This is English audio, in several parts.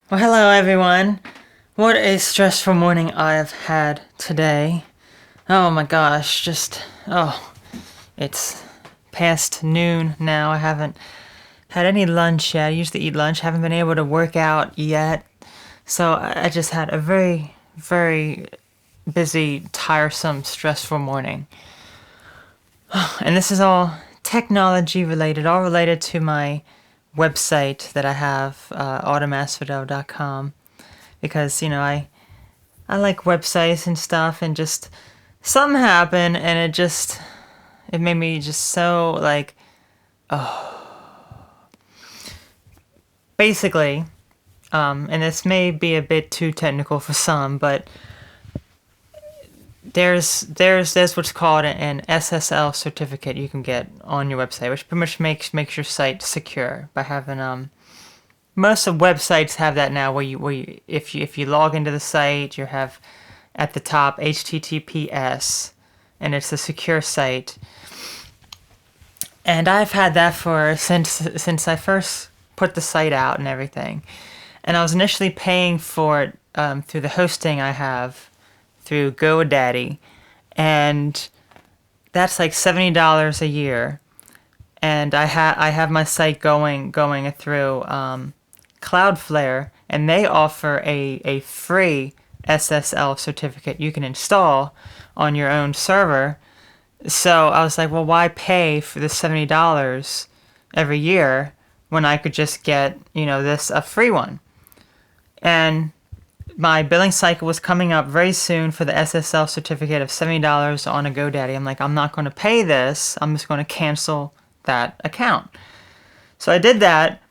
Well, hello everyone. What a stressful morning I've had today. Oh my gosh, it's past noon now. I haven't had any lunch yet. I usually eat lunch, haven't been able to work out yet. So I just had a very, very busy, tiresome, stressful morning. And this is all technology related, all related to my website that I have, automasvidal.com. Because, I like websites and stuff, and just something happened, and it made me just so like, basically, and this may be a bit too technical for some, but there's what's called an SSL certificate you can get on your website, which pretty much makes your site secure by having most of websites have that now, where you if you log into the site, you have at the top HTTPS, and it's a secure site. And I've had that for since I first put the site out and everything. And I was initially paying for it through the hosting I have through GoDaddy, and that's like $70 a year. And I have my site going through Cloudflare, and they offer a free SSL certificate you can install on your own server. So I was like, well, why pay for the $70 every year when I could just get, this a free one? And my billing cycle was coming up very soon for the SSL certificate of $70 on a GoDaddy. I'm like, I'm not going to pay this. I'm just going to cancel that account. So I did that,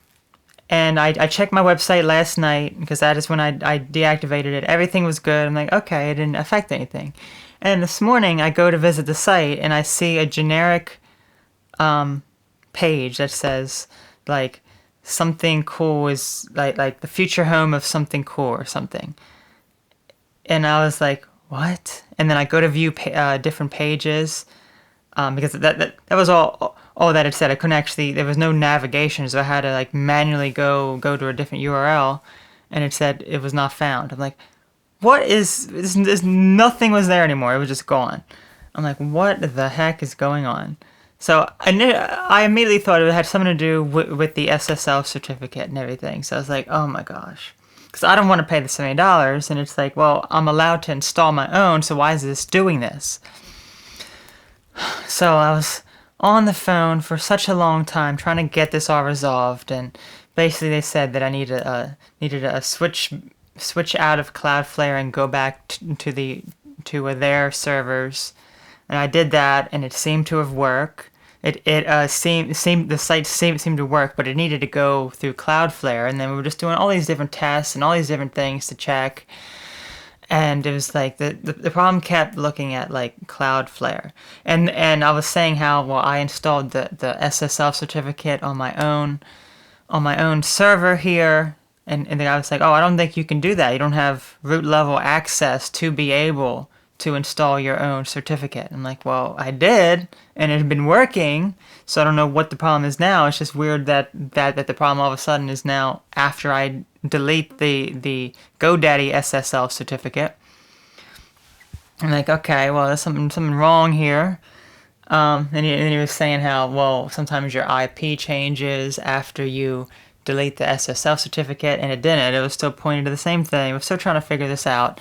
and I checked my website last night because that is when I deactivated it. Everything was good. I'm like, okay, it didn't affect anything. And this morning I go to visit the site and I see a generic page that says like something cool is like the future home of something cool or something. And I was like, what? And then I go to view different pages because that was all that it said. I couldn't actually, there was no navigation, so I had to like manually go to a different URL, and it said it was not found. I'm like, what is this? Nothing was there anymore. It was just gone. I'm like, what the heck is going on? So I immediately thought it had something to do with the SSL certificate and everything. So I was like, oh my gosh. Because I don't want to pay the $70, and it's like, well, I'm allowed to install my own, so why is this doing this? So I was on the phone for such a long time trying to get this all resolved, and basically they said that I needed a switch out of Cloudflare and go back to their servers, and I did that, and it seemed to have worked. It seemed the site seemed to work, but it needed to go through Cloudflare, and then we were just doing all these different tests and all these different things to check. And it was like the problem kept looking at like Cloudflare, and I was saying how, well, I installed the SSL certificate on my own server here, and the guy was like, oh, I don't think you can do that. You don't have root level access to be able to install your own certificate. I'm like, well, I did, and it had been working, so I don't know what the problem is now. It's just weird that the problem all of a sudden is now after I delete the GoDaddy SSL certificate. I'm like, okay, well, there's something wrong here. And he was saying how, well, sometimes your IP changes after you delete the SSL certificate, and it didn't. It was still pointing to the same thing. We're still trying to figure this out.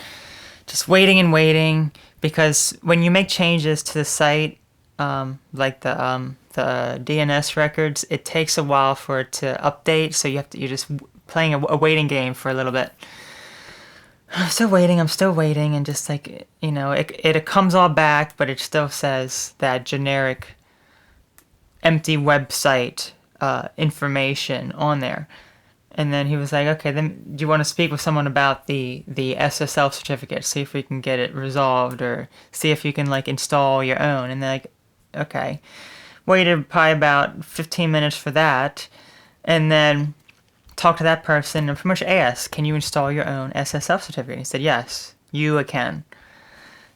Just waiting and waiting, because when you make changes to the site, like the DNS records, it takes a while for it to update. So you're just playing a waiting game for a little bit. I'm still waiting, and just like, it comes all back, but it still says that generic empty website information on there. And then he was like, okay, then do you want to speak with someone about the SSL certificate, see if we can get it resolved, or see if you can like install your own? And they're like, okay. Waited probably about 15 minutes for that, and then talked to that person and pretty much asked, can you install your own SSL certificate? And he said, yes, you can.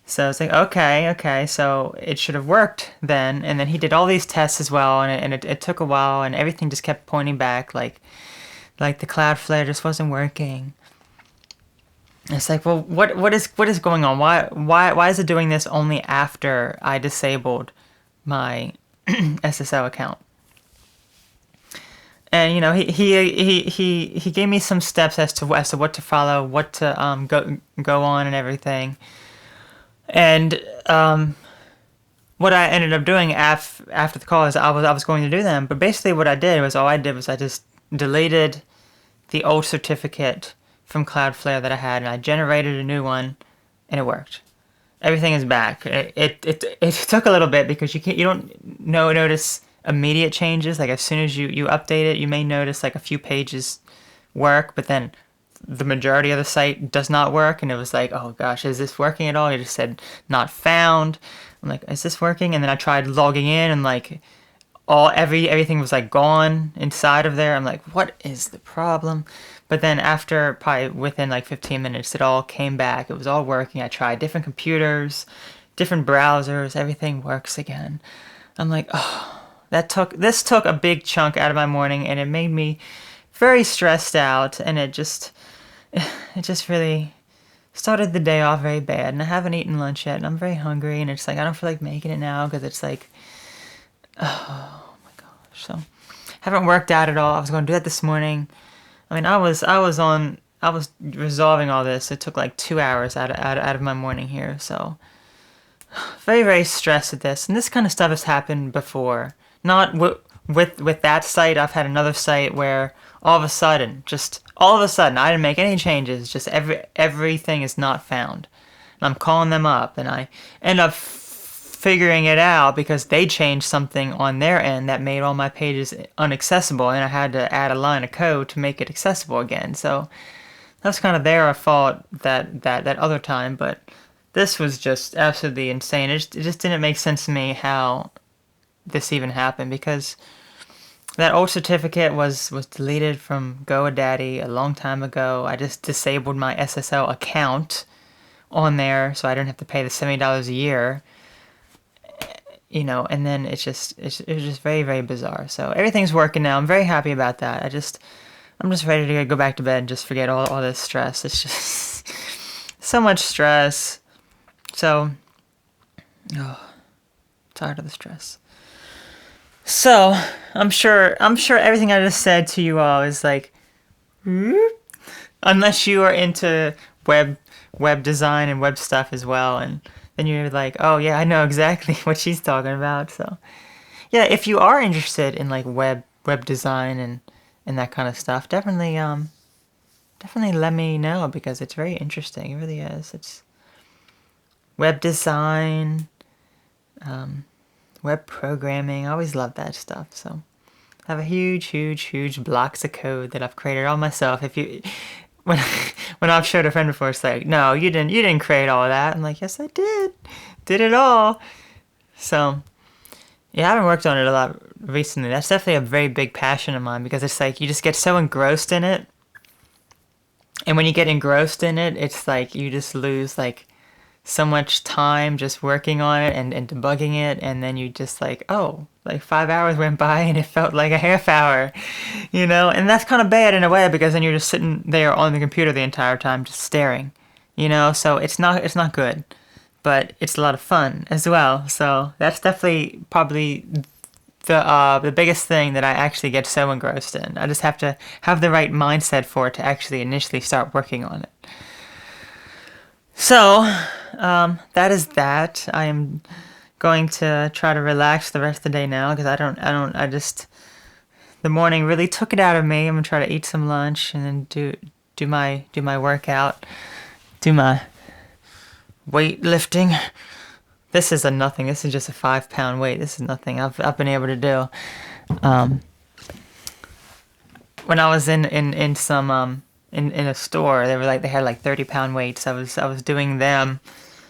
So it's like, okay, so it should have worked then. And then he did all these tests as well, and it took a while, and everything just kept pointing back like Like the Cloudflare just wasn't working. It's like, well, what is going on? Why is it doing this only after I disabled my SSL account? And he gave me some steps as to what to follow, what to go on and everything. And what I ended up doing after the call is I was going to do them, but basically what I did was I just deleted the old certificate from Cloudflare that I had, and I generated a new one, and it worked. Everything is back. It took a little bit because you don't notice immediate changes. Like as soon as you update it, you may notice like a few pages work, but then the majority of the site does not work. And it was like, oh gosh, is this working at all? It just said not found. I'm like, is this working? And then I tried logging in, and like everything was like gone inside of there. I'm like, what is the problem? But then after probably within like 15 minutes, it all came back. It was all working. I tried different computers, different browsers. Everything works again. I'm like, oh, this took a big chunk out of my morning, and it made me very stressed out. And it just really started the day off very bad. And I haven't eaten lunch yet, and I'm very hungry. And it's like I don't feel like making it now because it's like, oh my gosh. So haven't worked out at all. I was going to do that this morning. I mean, I was resolving all this. It took like 2 hours out of my morning here, so very, very stressed at this. And this kind of stuff has happened before. Not with that site. I've had another site where all of a sudden, I didn't make any changes. Just everything is not found. And I'm calling them up, and I end up figuring it out because they changed something on their end that made all my pages inaccessible, and I had to add a line of code to make it accessible again. So that's kind of their fault that other time, but this was just absolutely insane. It just didn't make sense to me how this even happened, because that old certificate was deleted from GoDaddy a long time ago. I just disabled my SSL account on there so I didn't have to pay the $70 a year. And then it was just very, very bizarre. So everything's working now. I'm very happy about that. I'm just ready to go back to bed and just forget all this stress. It's just so much stress. So, tired of the stress. So I'm sure everything I just said to you all is like, unless you are into web design and web stuff as well, and then you're like, oh yeah, I know exactly what she's talking about. So yeah, if you are interested in like web design and that kind of stuff, definitely let me know, because it's very interesting. It really is. It's web design, web programming. I always love that stuff. So I have a huge blocks of code that I've created all myself. When I've showed a friend before, it's like, no, you didn't create all of that. I'm like, yes, I did it all. So yeah, I haven't worked on it a lot recently. That's definitely a very big passion of mine, because it's like you just get so engrossed in it, and when you get engrossed in it, it's like you just lose like so much time just working on it and debugging it, and then you just like, oh, like 5 hours went by and it felt like a half hour, and that's kind of bad in a way, because then you're just sitting there on the computer the entire time just staring, so it's not good, but it's a lot of fun as well. So that's definitely probably the biggest thing that I actually get so engrossed in. I just have to have the right mindset for it to actually initially start working on it. So, that is that. I am going to try to relax the rest of the day now, because the morning really took it out of me. I'm gonna try to eat some lunch and then do my workout, do my weightlifting. This is nothing. This is just a 5-pound weight. This is nothing I've been able to do. When I was in some in a store, they had like 30-pound weights. I was doing them.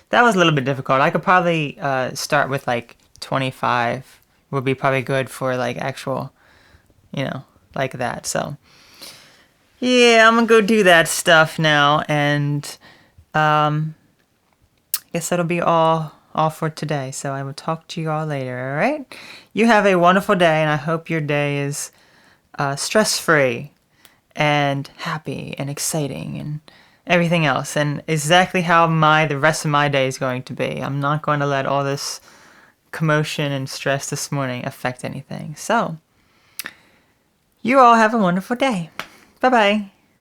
That was a little bit difficult. I could probably start with like 25 would be probably good for like actual, like that. So yeah, I'm gonna go do that stuff now, and I guess that'll be all for today. So I will talk to you all later. All right. You have a wonderful day, and I hope your day is stress-free and happy and exciting and everything else, and exactly how the rest of my day is going to be. I'm not going to let all this commotion and stress this morning affect anything. So, you all have a wonderful day. Bye-bye.